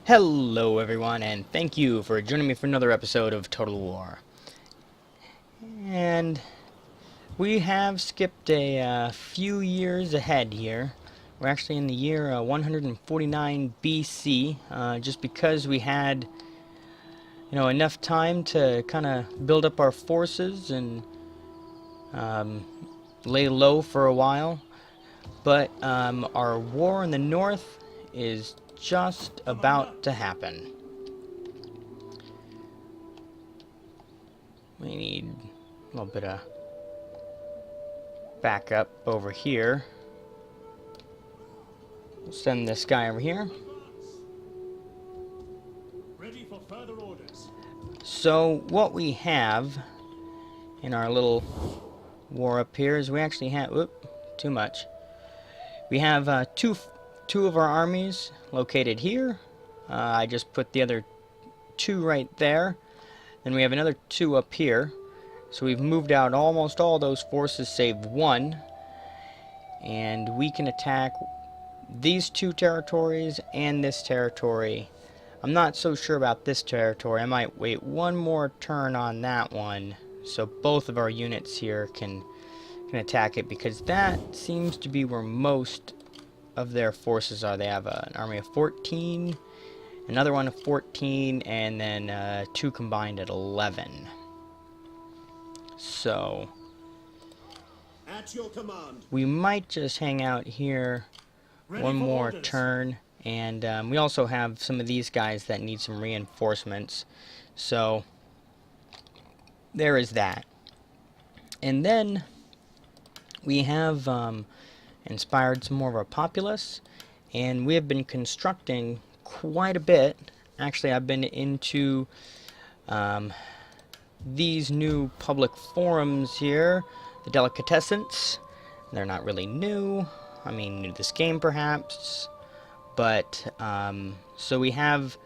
Hello everyone, and thank you for joining me for another episode of Total War. And we have skipped a few years ahead here. We're actually in the year 149 BC, just because we had, enough time to kind of build up our forces and um, lay low for a while. But our war in the north is just about to happen. We need a little bit of backup over here. We'll send this guy over here. Ready for further orders. So what we have in our little war up here is we actually have, too much. We have two of our armies located here. I just put the other two right there. Then we have another two up here. So we've moved out almost all those forces save one. And we can attack these two territories and this territory. I'm not so sure about this territory. I might wait one more turn on that one so both of our units here can attack it, because that seems to be where most of their forces are. They have an army of 14, another one of 14, and then two combined at 11. So At your command. we might just hang out here Ready one for more orders. turn, and we also have some of these guys that need some reinforcements, so there is that. And then we have inspired some more of our populace, and we have been constructing quite a bit. Actually, I've been into these new public forums here, the Delicatessens. They're not really new. I mean, new to this game perhaps, but so we have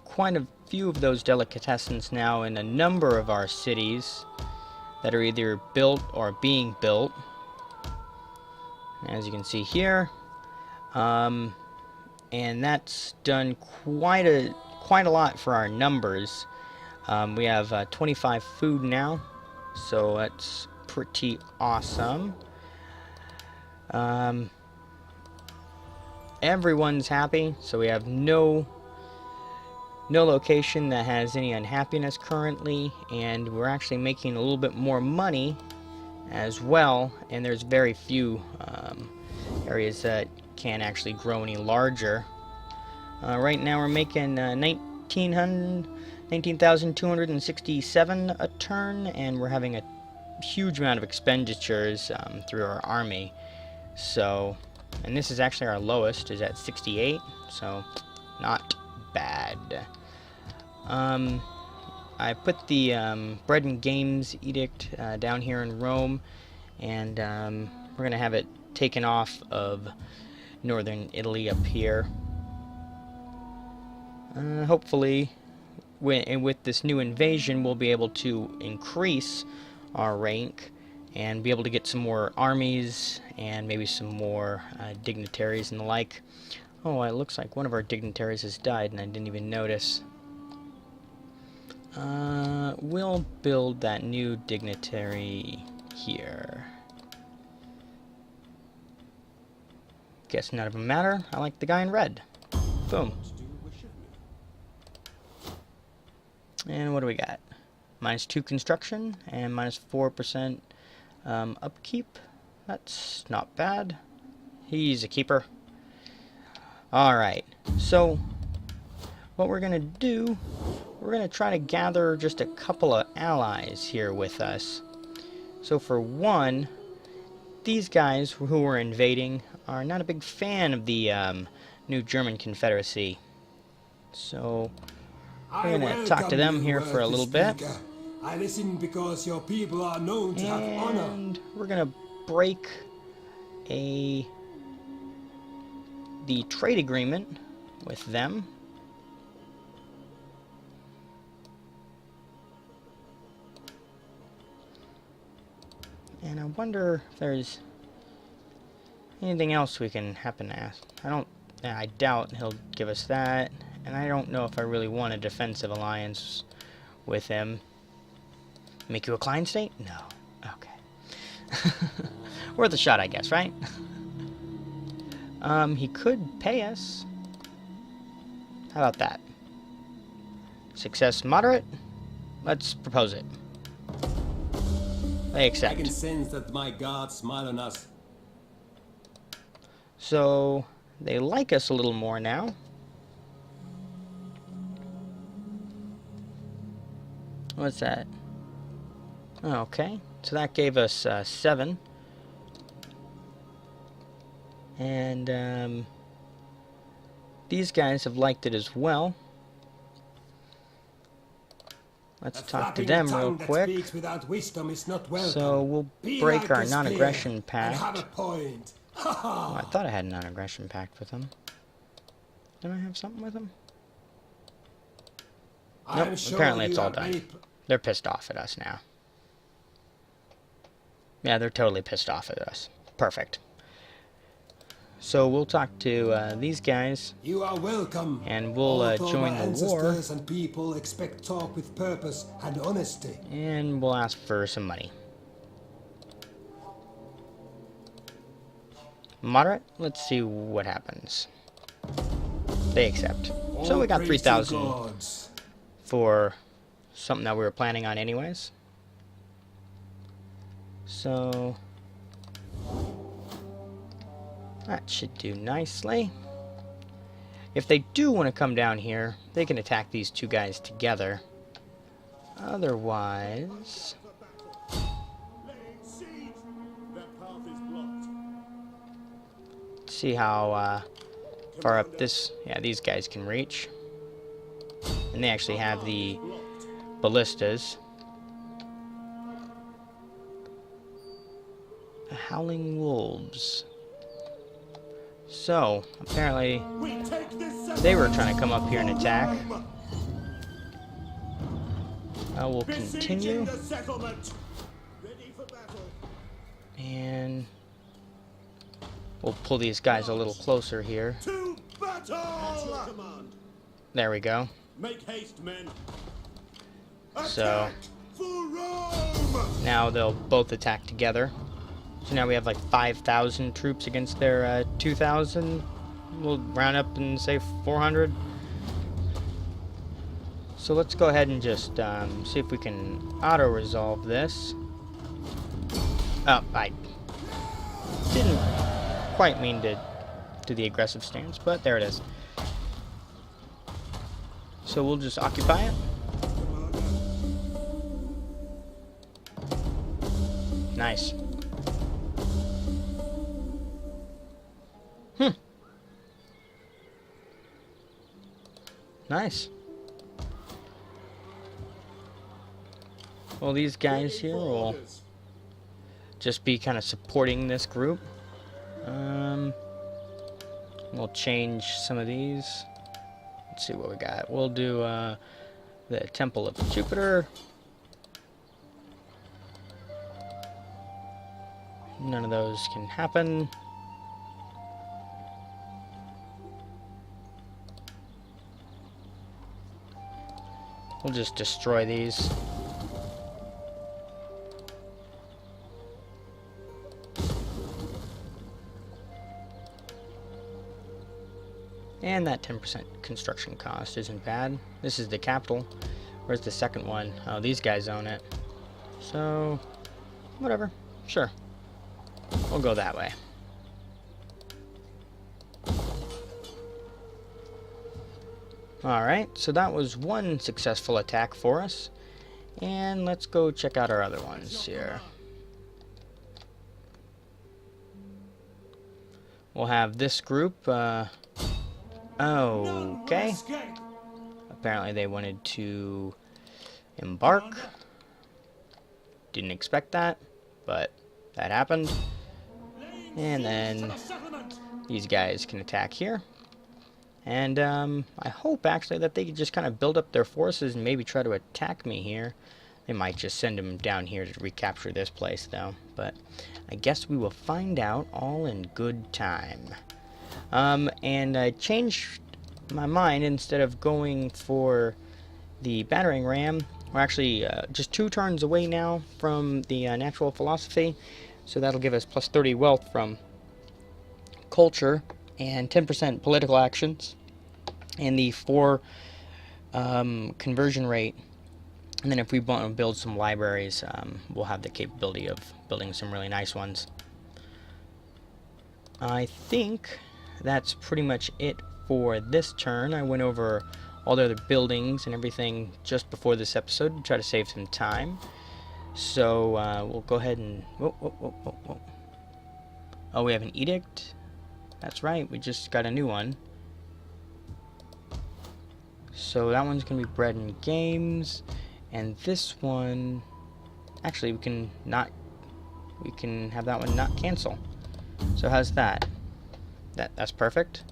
quite a few of those Delicatessens now in a number of our cities that are either built or being built, as you can see here. And that's done quite a lot for our numbers. We have 25 food now, so that's pretty awesome. Everyone's happy, so we have no location that has any unhappiness currently, and we're actually making a little bit more money as well, and there's very few areas that can actually grow any larger. Right now we're making 19,267 a turn, and we're having a huge amount of expenditures through our army. So, and this is actually our lowest, is at 68, so not bad. I put the Bread and Games Edict down here in Rome, and we're going to have it taken off of northern Italy up here. Hopefully, with this new invasion, we'll be able to increase our rank and be able to get some more armies and maybe some more dignitaries and the like. Oh, it looks like one of our dignitaries has died and I didn't even notice. We'll build that new dignitary here. Guess none of them matter. I like the guy in red. Boom. And what do we got? -2 construction and -4% upkeep. That's not bad. He's a keeper. Alright, so what we're going to do, we're going to try to gather just a couple of allies here with us. So for one, these guys who were invading are not a big fan of the new German Confederacy. So we're going to talk to them here for a little bit. I listen because your people are known to have honor. And we're going to break the trade agreement with them. And I wonder if there's anything else we can happen to ask. I don't I doubt he'll give us that. And I don't know if I really want a defensive alliance with him. Make you a client state? No. Okay. Worth a shot, I guess, right? He could pay us. How about that? Success moderate? Let's propose it. They I accept. can sense that my gods smile on us. So, they like us a little more now. What's that? Okay, so that gave us 7. And these guys have liked it as well. Let's talk to them real quick. So we'll break our non-aggression pact. Have a point. Oh, I thought I had a non-aggression pact with them. Did I have something with them? Nope, apparently it's all done. They're pissed off at us now. Yeah, they're totally pissed off at us. Perfect. So we'll talk to these guys. You are welcome. And we'll join the war. Ancestors and people expect talk with purpose and honesty. And we'll ask for some money. Moderate? Let's see what happens. They accept. So we got 3,000 for something that we were planning on anyways. So that should do nicely. If they do want to come down here, they can attack these two guys together. Otherwise, see how far up this, yeah, these guys can reach. And they actually have the ballistas. The Howling Wolves. So, apparently, they were trying to come up here and attack. I will continue. And we'll pull these guys a little closer here. There we go. Make haste, men. So now they'll both attack together. So now we have like 5,000 troops against their 2,000. We'll round up and say 400. So let's go ahead and just see if we can auto-resolve this. Oh, I didn't quite mean to do the aggressive stance, but there it is. So we'll just occupy it. Nice. Nice. Well, these guys here will just be kind of supporting this group. We'll change some of these. Let's see what we got. We'll do the Temple of Jupiter. None of those can happen. We'll just destroy these. And that 10% construction cost isn't bad. This is the capital. Where's the second one? Oh, these guys own it. So, whatever. Sure. We'll go that way. Alright, so that was one successful attack for us. And let's go check out our other ones here. We'll have this group, okay. Apparently they wanted to embark. Didn't expect that, but that happened. And then these guys can attack here. And I hope actually that they could just kind of build up their forces and maybe try to attack me here. They might just send them down here to recapture this place though. But I guess we will find out all in good time. And I changed my mind. Instead of going for the battering ram, we're actually just 2 turns away now from the natural philosophy, so that'll give us plus 30 wealth from culture and 10% political actions, and the 4 conversion rate. And then if we want to build some libraries, we'll have the capability of building some really nice ones. I think that's pretty much it for this turn. I went over all the other buildings and everything just before this episode to try to save some time. So we'll go ahead and... Whoa. Oh, we have an edict? That's right, we just got a new one. So that one's going to be bread and games. And this one... Actually, we can have that one not cancel. So how's that? That's perfect.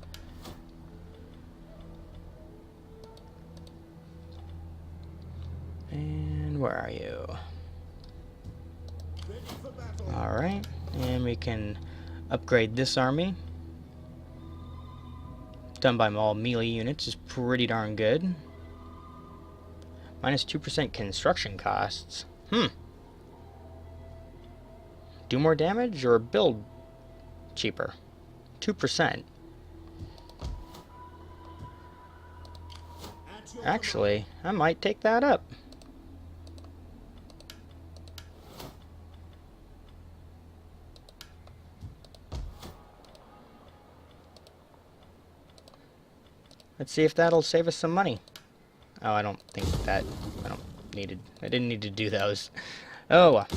And where are you? Alright, and we can upgrade this army. Done by all melee units is pretty darn good. Minus 2% construction costs. Do more damage or build cheaper? 2%. Actually, I might take that up. Let's see if that'll save us some money. Oh, I don't didn't need to do those. Oh well.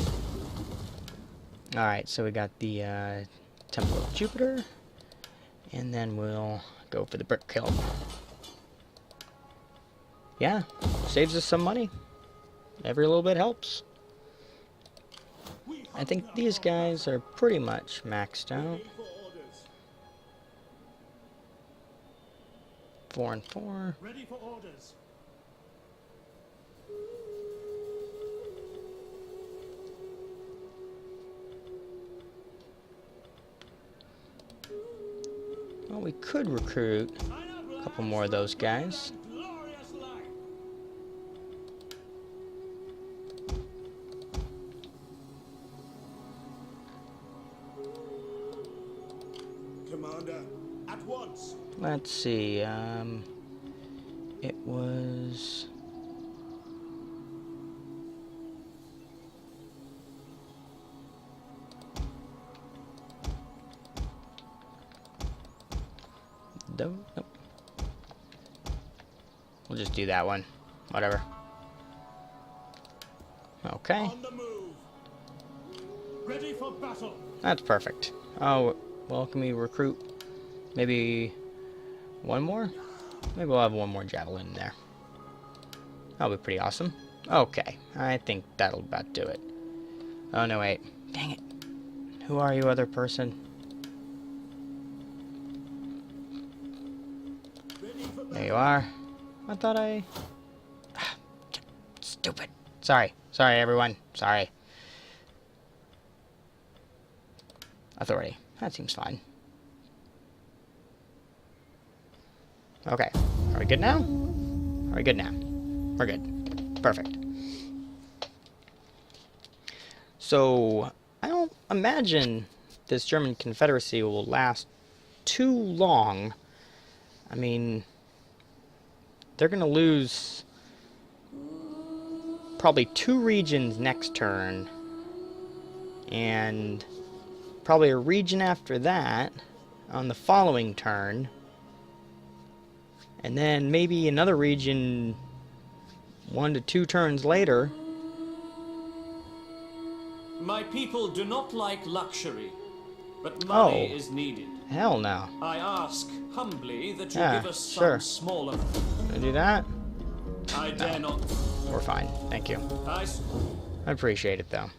Alright, so we got the Temple of Jupiter, and then we'll go for the brick kiln. Yeah, saves us some money. Every little bit helps. I think these guys are pretty much maxed out. 4 and 4. Ready for orders. Well, we could recruit a couple more of those guys. Commander, at once. Let's see, it was... Nope. We'll just do that one. Whatever. Okay. On the move. Ready for battle. That's perfect. Oh, well, can we recruit maybe one more? Maybe we'll have one more javelin in there. That'll be pretty awesome. Okay, I think that'll about do it. Oh, no, wait. Dang it. Who are you, other person? There you are. I thought I... Stupid. Sorry, everyone. Sorry. Authority. That seems fine. Okay. Are we good now? Are we good now? We're good. Perfect. So, I don't imagine this German Confederacy will last too long. I mean, they're going to lose probably 2 regions next turn, and probably a region after that on the following turn, and then maybe another region 1 to 2 turns later. My people do not like luxury, but money is needed. Hell no. I ask humbly that you give us sure. some smaller... Can I do that? I dare not. We're fine. Thank you. I appreciate it, though.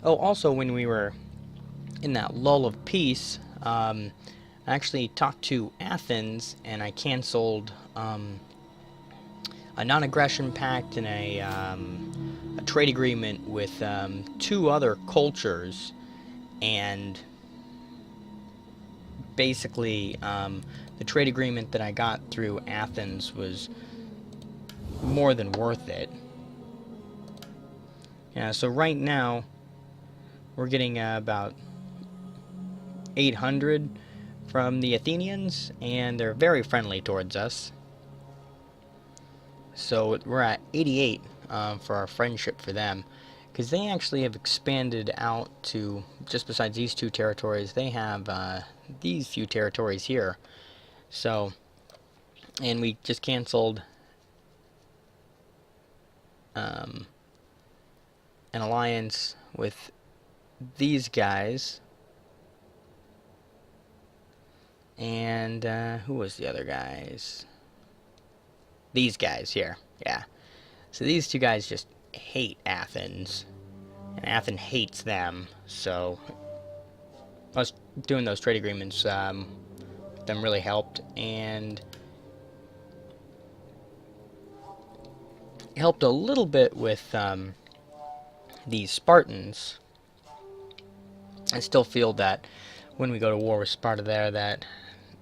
Oh, also, when we were in that lull of peace, I actually talked to Athens, and I canceled a non-aggression pact and a a trade agreement with 2 other cultures, and basically the trade agreement that I got through Athens was more than worth it. Yeah, so right now we're getting about 800 from the Athenians, and they're very friendly towards us. So we're at 88 for our friendship for them, because they actually have expanded out to, just besides these 2 territories, they have these few territories here. So, and we just canceled an alliance with these guys. And who was the other guys? These guys here, yeah. So these 2 guys just hate Athens, and Athens hates them. So us doing those trade agreements, them really helped, and helped a little bit with these Spartans. I still feel that when we go to war with Sparta there, that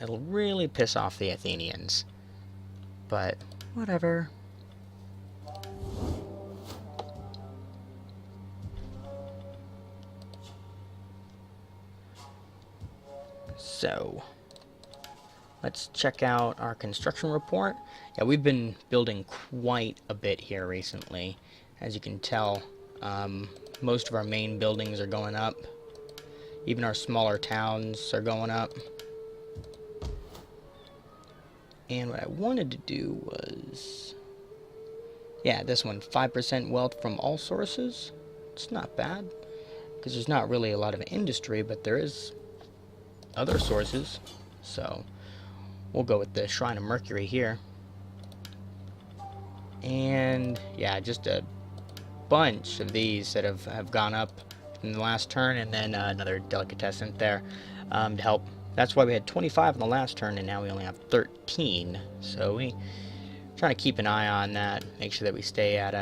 it'll really piss off the Athenians. But whatever. So, let's check out our construction report. Yeah, we've been building quite a bit here recently. As you can tell, most of our main buildings are going up. Even our smaller towns are going up. And what I wanted to do was, yeah, this one, 5% wealth from all sources. It's not bad, because there's not really a lot of industry, but there is other sources. So we'll go with the Shrine of Mercury here. And yeah, just a bunch of these that have gone up in the last turn, and then another delicatessen there to help. That's why we had 25 in the last turn, and now we only have 13. So we trying to keep an eye on that, make sure that we stay at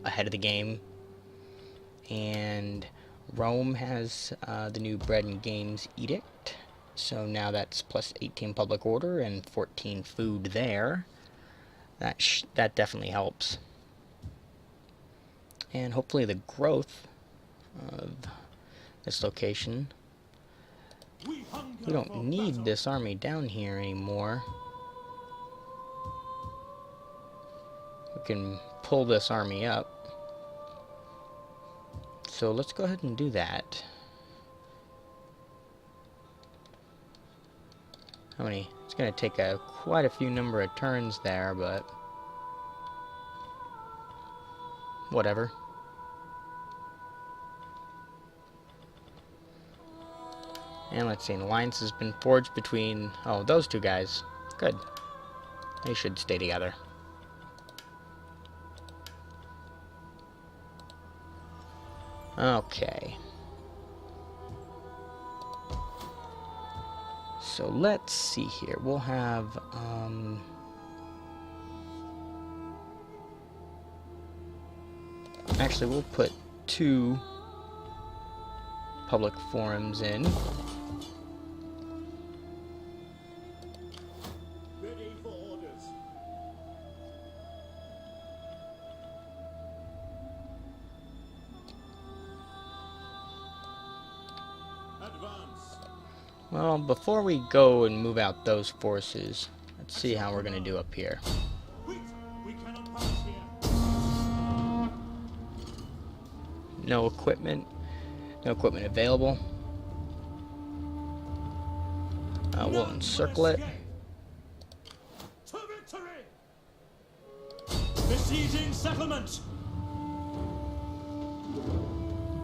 ahead of the game. And Rome has the new Bread and Games Edict, so now that's plus 18 public order and 14 food there. That definitely helps. And hopefully the growth of this location. We don't need this army down here anymore. We can pull this army up. So let's go ahead and do that. How many? It's going to take quite a few number of turns there, but whatever. And let's see, an alliance has been forged between, oh, those 2 guys. Good. They should stay together. Okay. So let's see here. We'll have, actually, we'll put 2 public forums in. Ready for orders. Advance. Well, before we go and move out those forces, let's see how we're going to do up here. Wait, we cannot pass here. No equipment. No equipment available. We'll encircle it. To victory! Besieging settlement!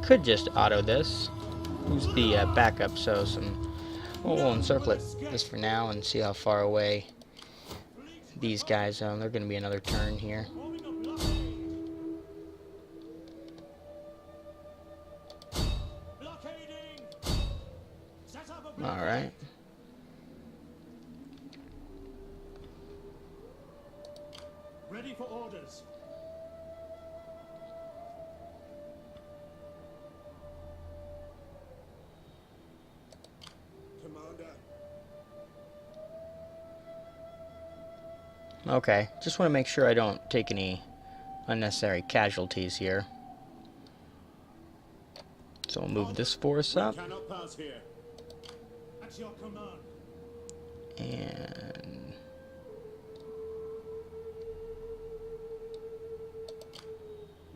Could just auto this. Use the backup, so we'll encircle it just for now and see how far away these guys are. They're going to be another turn here. Alright. Ready for orders. Okay, just want to make sure I don't take any unnecessary casualties here. So we'll move this force up. Cannot pass here. At your command. And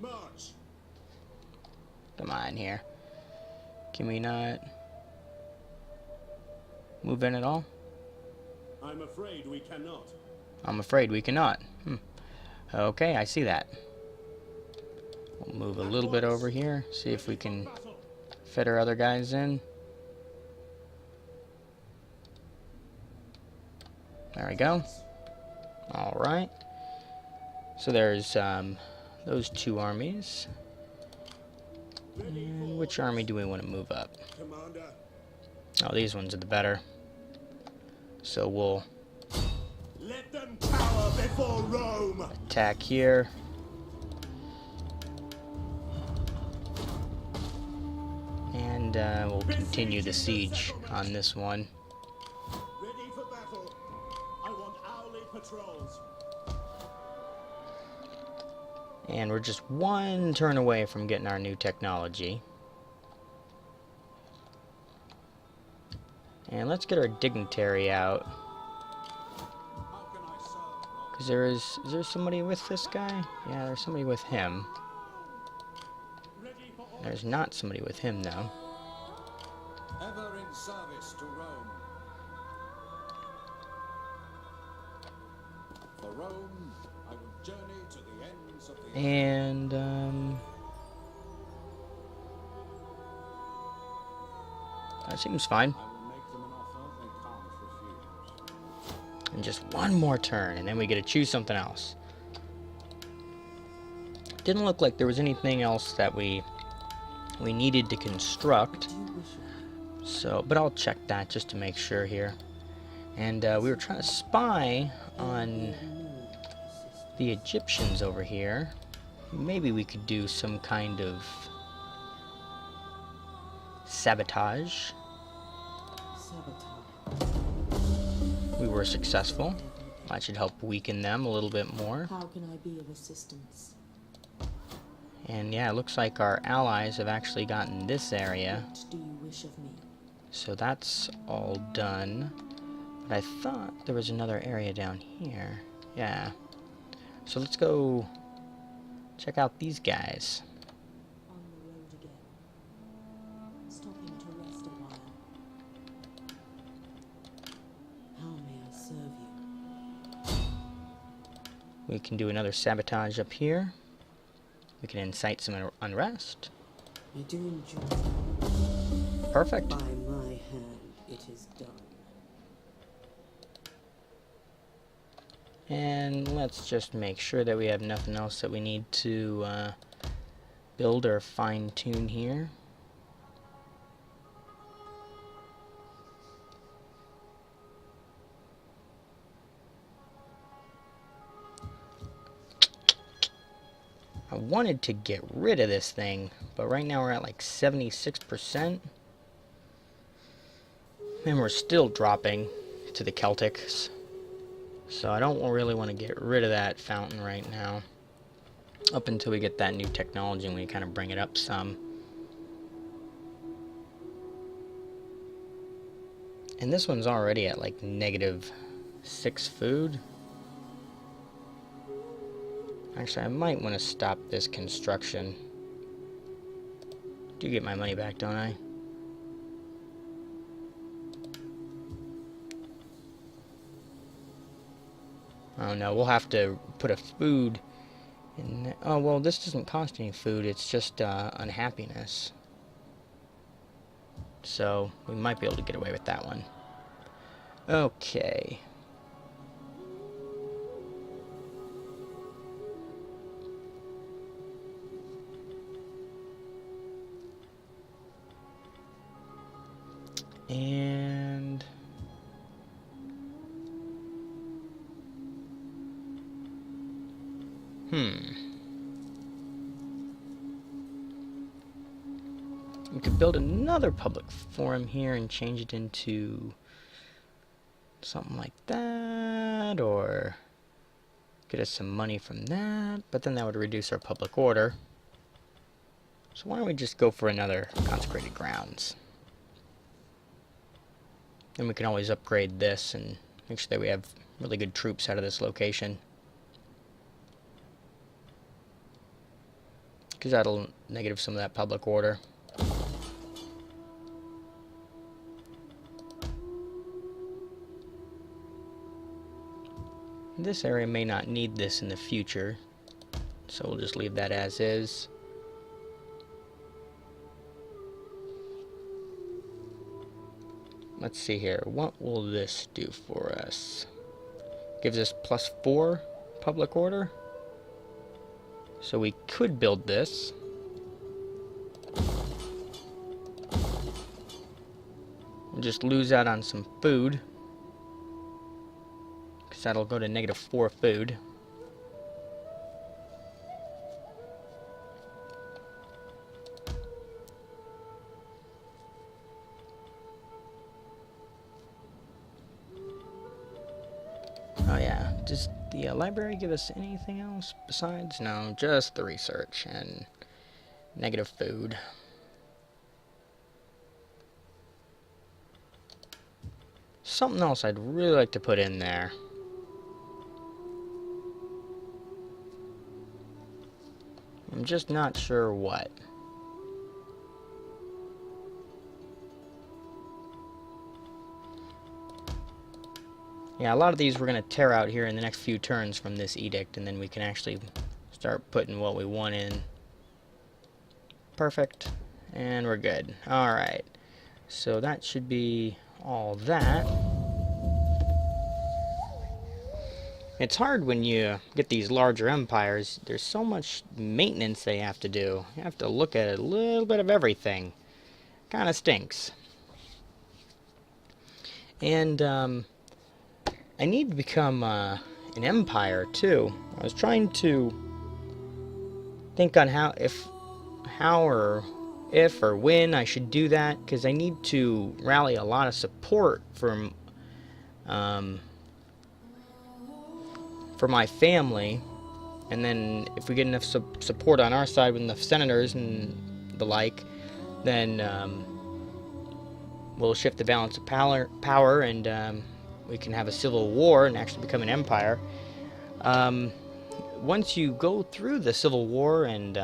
March. come on here. Can we not move in at all? I'm afraid we cannot. I'm afraid we cannot. Okay, I see that. We'll move a little bit over here, see if we can fit our other guys in. There we go. Alright. So there's those two armies. And which army do we want to move up? Commander. Oh, these ones are the better. So we'll Let them cower before Rome. attack here. And we'll continue the siege on this one. Ready for battle. I want hourly patrols. And we're just one turn away from getting our new technology. And let's get our dignitary out. How can I serve? Because is there somebody with this guy? Yeah, there's somebody with him. Ready for all. There's not somebody with him, though. Ever in service to Rome. For Rome, I will journey to the ends of the earth. And, that seems fine. I will make them an offer they can't refuse. And just one more turn, and then we get to choose something else. Didn't look like there was anything else that we needed to construct. So, but I'll check that just to make sure here. And we were trying to spy on the Egyptians over here. Maybe we could do some kind of sabotage. We were successful. That should help weaken them a little bit more. How can I be of assistance? And yeah, it looks like our allies have actually gotten this area. What do you wish of me? So that's all done. But I thought there was another area down here. Yeah. So let's go check out these guys. On the road again. Stopping to rest a while. How may I serve you? We can do another sabotage up here. We can incite some unrest. I do enjoy. Perfect. By my hand, it is done. And let's just make sure that we have nothing else that we need to build or fine-tune here. I wanted to get rid of this thing, but right now we're at like 76%. And we're still dropping to the Celtics. So I don't really want to get rid of that fountain right now. Up until we get that new technology and we kind of bring it up some. And this one's already at like -6 food. Actually, I might want to stop this construction. Do get my money back, don't I? Oh no, we'll have to put a food in. Oh well, this doesn't cost any food, it's just unhappiness. So, we might be able to get away with that one. Okay. And we could build another public forum here and change it into something like that, or get us some money from that, but then that would reduce our public order. So why don't we just go for another consecrated grounds? Then we can always upgrade this and make sure that we have really good troops out of this location. Because that'll negative some of that public order. This area may not need this in the future, so we'll just leave that as is. Let's see here. What will this do for us? Gives us +4 public order. So we could build this. We'll just lose out on some food, because that'll go to -4 food. Oh yeah, does the library give us anything else besides? No, just the research and negative food. Something else I'd really like to put in there. I'm just not sure what. Yeah, a lot of these we're going to tear out here in the next few turns from this edict, and then we can actually start putting what we want in. Perfect. And we're good. Alright. So that should be all that. It's hard when you get these larger empires. There's so much maintenance they have to do. You have to look at a little bit of everything. Kind of stinks. And, I need to become an empire too. I was trying to think on how or if or when I should do that, because I need to rally a lot of support from for my family, and then if we get enough support on our side with the senators and the like, then we'll shift the balance of power and we can have a civil war and actually become an empire. Once you go through the civil war, and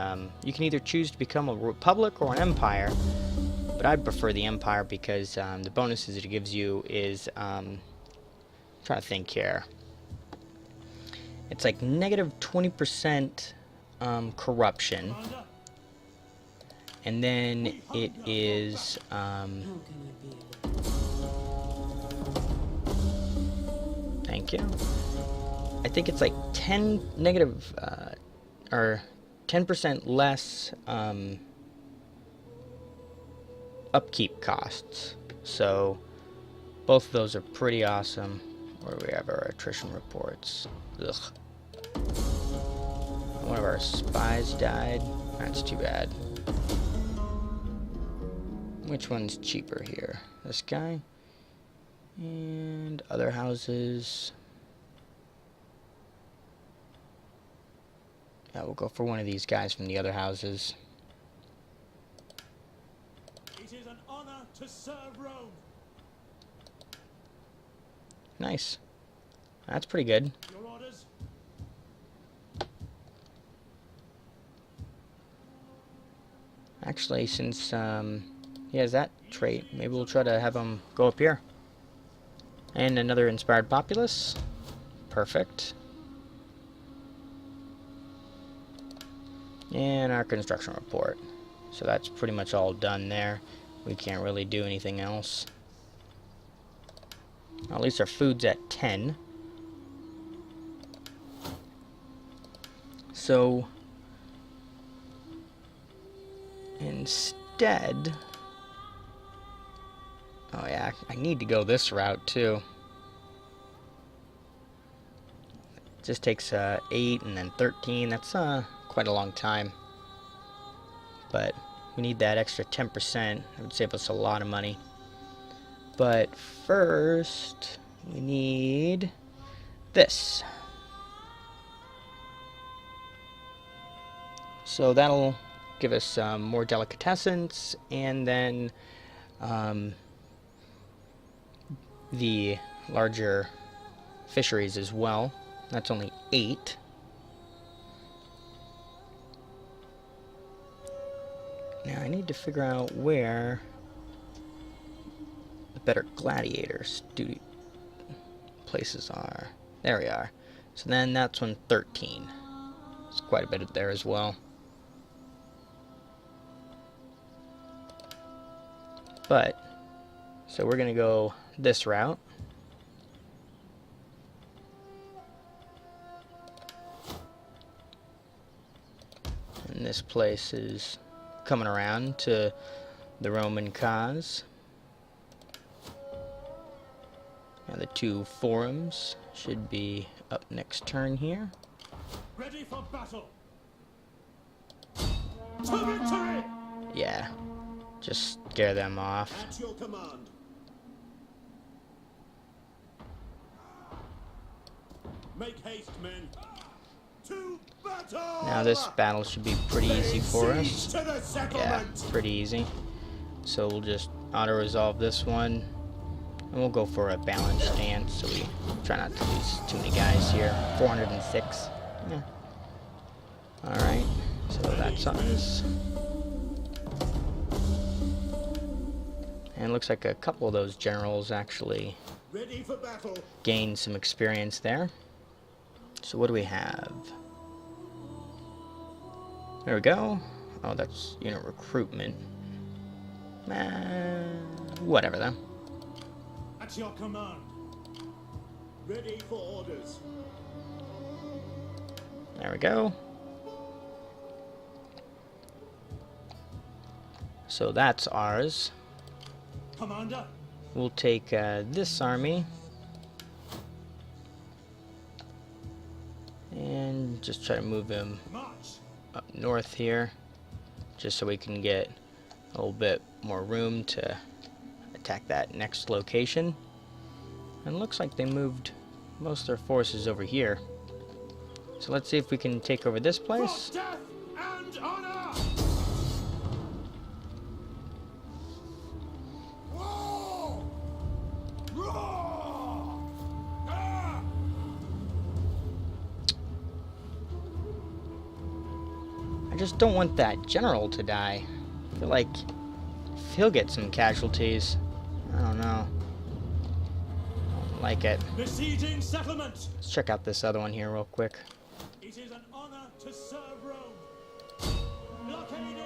you can either choose to become a republic or an empire, but I prefer the empire because the bonuses it gives you is, I'm trying to think here, it's like -20% corruption, and then it is thank you. I think it's like 10% less upkeep costs. So both of those are pretty awesome. Where we have our attrition reports. Ugh. One of our spies died. That's too bad. Which one's cheaper here? This guy? And other houses. Yeah, we'll go for one of these guys from the other houses. It is an honor to serve Rome. Nice. That's pretty good. Your orders? Actually, since he has that trait, maybe we'll try to have him go up here. And another inspired populace. Perfect. And our construction report. So that's pretty much all done there. We can't really do anything else. At least our food's at 10. So instead, oh yeah, I need to go this route too. It just takes 8 and then 13. That's quite a long time. But we need that extra 10%. It would save us a lot of money. But first, we need this. So that'll give us more delicatessens, and then the larger fisheries as well. That's only 8. Now I need to figure out where the better gladiators places are. There we are. So then that's one 13. It's quite a bit there as well. But, so we're gonna go this route. And this place is coming around to the Roman cause. Now the 2 forums should be up next turn here. Ready for battle. To victory! Yeah, just scare them off. At your command. Make haste, men. To battle! Now this battle should be pretty easy for Lay us. siege to the Yeah, settlement. pretty easy. So we'll just auto-resolve this one. And we'll go for a balanced stance, so we try not to lose too many guys here. 406. Yeah. Alright, so that's us. And it looks like a couple of those generals actually Ready for battle. gained some experience there. So what do we have? There we go. Oh, that's unit recruitment. Whatever then. At your command. Ready for orders. There we go. So that's ours. Commander. We'll take this army and just try to move him March. up north here, just so we can get a little bit more room to attack that next location. And it looks like they moved most of their forces over here. So let's see if we can take over this place. For death and honor. Roar! Roar! Ah! I just don't want that general to die. I feel like he'll get some casualties. I don't know. I don't like it. Besieging settlement. Let's check out this other one here real quick. It is an honor to serve Rome. Blockading.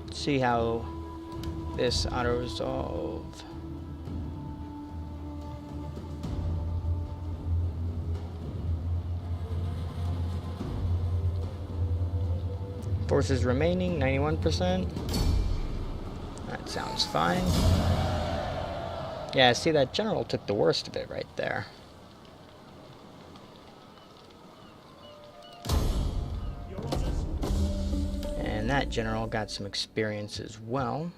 Let's see how this auto-resolve. Forces remaining, 91%. That sounds fine. Yeah, see, that general took the worst of it right there. Your orders. And that general got some experience as well.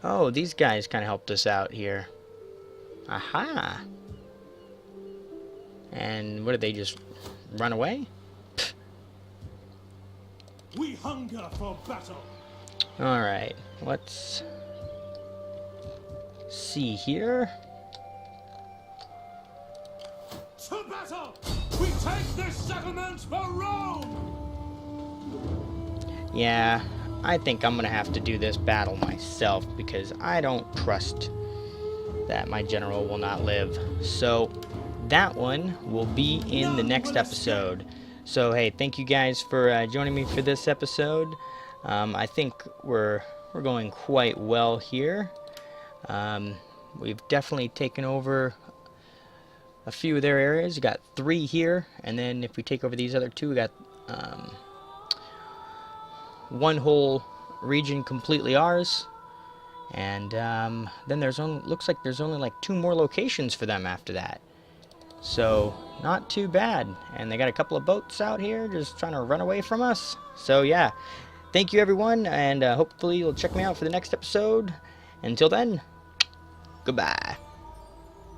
Oh, these guys kind of helped us out here. Aha! And what did they just run away? We hunger for battle. Alright, let's see here. To battle! We take this settlement for Rome! Yeah, I think I'm gonna have to do this battle myself because I don't trust that my general will not live. So that one will be in the next episode. So hey, thank you guys for joining me for this episode. I think we're going quite well here. We've definitely taken over a few of their areas. We got 3 here, and then if we take over these other 2, we got one whole region completely ours. And then looks like there's only like 2 more locations for them after that. So not too bad. And they got a couple of boats out here just trying to run away from us. So yeah, thank you, everyone, and hopefully you'll check me out for the next episode. Until then, goodbye.